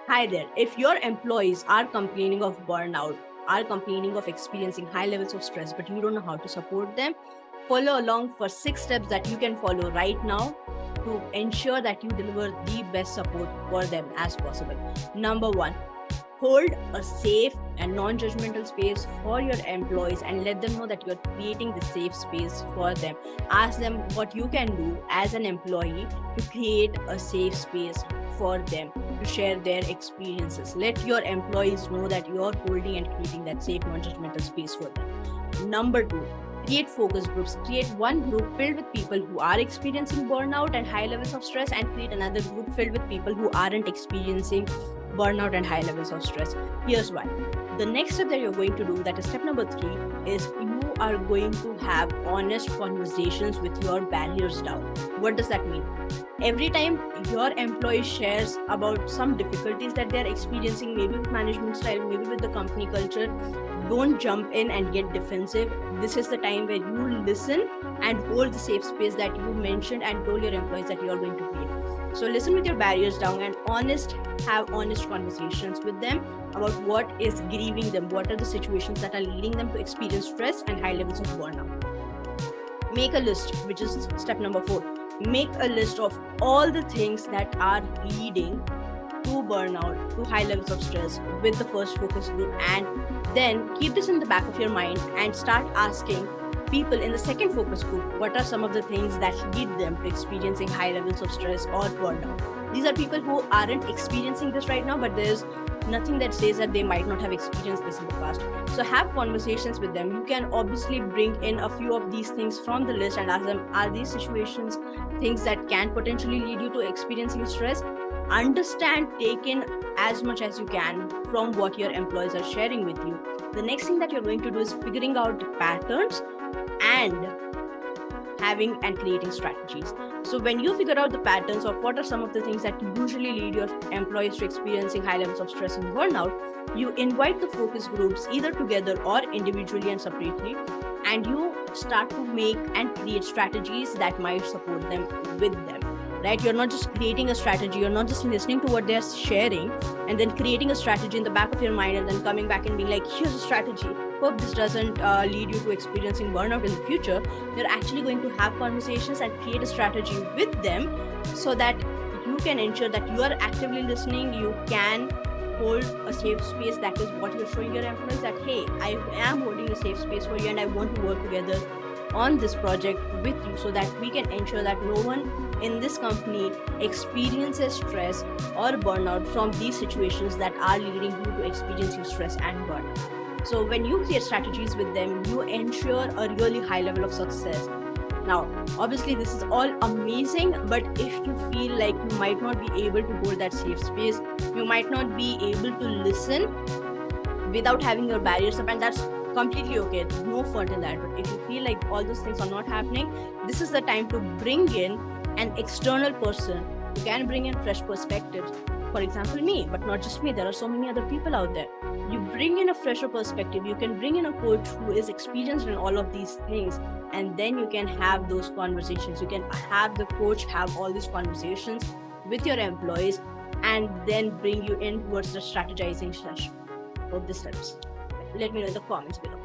Hi there. If your employees are complaining of burnout, are complaining of experiencing high levels of stress, but you don't know how to support them, follow along for 6 steps that you can follow right now to ensure that you deliver the best support for them as possible. Number one, hold a safe and non-judgmental space for your employees and let them know that you're creating the safe space for them. Ask them what you can do as an employee to create a safe space for them to share their experiences. Let your employees know that you're holding and creating that safe non-judgmental space for them. Number two, create focus groups. Create one group filled with people who are experiencing burnout and high levels of stress, and create another group filled with people who aren't experiencing burnout and high levels of stress. Here's why. The next step that you're going to do, that is step number 3, is you are going to have honest conversations with your barriers down. What does that mean? Every time your employee shares about some difficulties that they're experiencing, maybe with management style, maybe with the company culture, don't jump in and get defensive. This is the time where you listen and hold the safe space that you mentioned and told your employees that you are going to create. So listen with your barriers down and have honest conversations with them about what is grieving them, what are the situations that are leading them to experience stress and high levels of burnout. Make a list, which is step number 4. Make a list of all the things that are leading to burnout, to high levels of stress with the first focus group, and then keep this in the back of your mind and start asking people in the second focus group what are some of the things that lead them to experiencing high levels of stress or burnout. These are people who aren't experiencing this right now, but there's nothing that says that they might not have experienced this in the past. So have conversations with them. You can obviously bring in a few of these things from the list and ask them, are these situations things that can potentially lead you to experiencing stress? Understand, take in as much as you can from what your employees are sharing with you. The next thing that you're going to do is figuring out the patterns and having and creating strategies. So when you figure out the patterns of what are some of the things that usually lead your employees to experiencing high levels of stress and burnout, you invite the focus groups either together or individually and separately, and you start to make and create strategies that might support them with them. Right? You're not just creating a strategy, you're not just listening to what they're sharing and then creating a strategy in the back of your mind and then coming back and being like, here's a strategy. Hope this doesn't lead you to experiencing burnout in the future. You're actually going to have conversations and create a strategy with them so that you can ensure that you are actively listening. You can hold a safe space. That is what you're showing your employees, that, hey, I am holding a safe space for you and I want to work together on this project with you so that we can ensure that no one in this company experiences stress or burnout from these situations that are leading you to experiencing stress and burnout. So when you create strategies with them, you ensure a really high level of success. Now, obviously, this is all amazing, but if you feel like you might not be able to hold that safe space, you might not be able to listen without having your barriers up, and that's completely okay. No fault in that. But if you feel like all those things are not happening, this is the time to bring in an external person who can bring in fresh perspectives. For example, me, but not just me. There are so many other people out there. You bring in a fresher perspective. You can bring in a coach who is experienced in all of these things, and then you can have those conversations. You can have the coach have all these conversations with your employees and then bring you in towards the strategizing session. Hope this helps. Let me know in the comments below.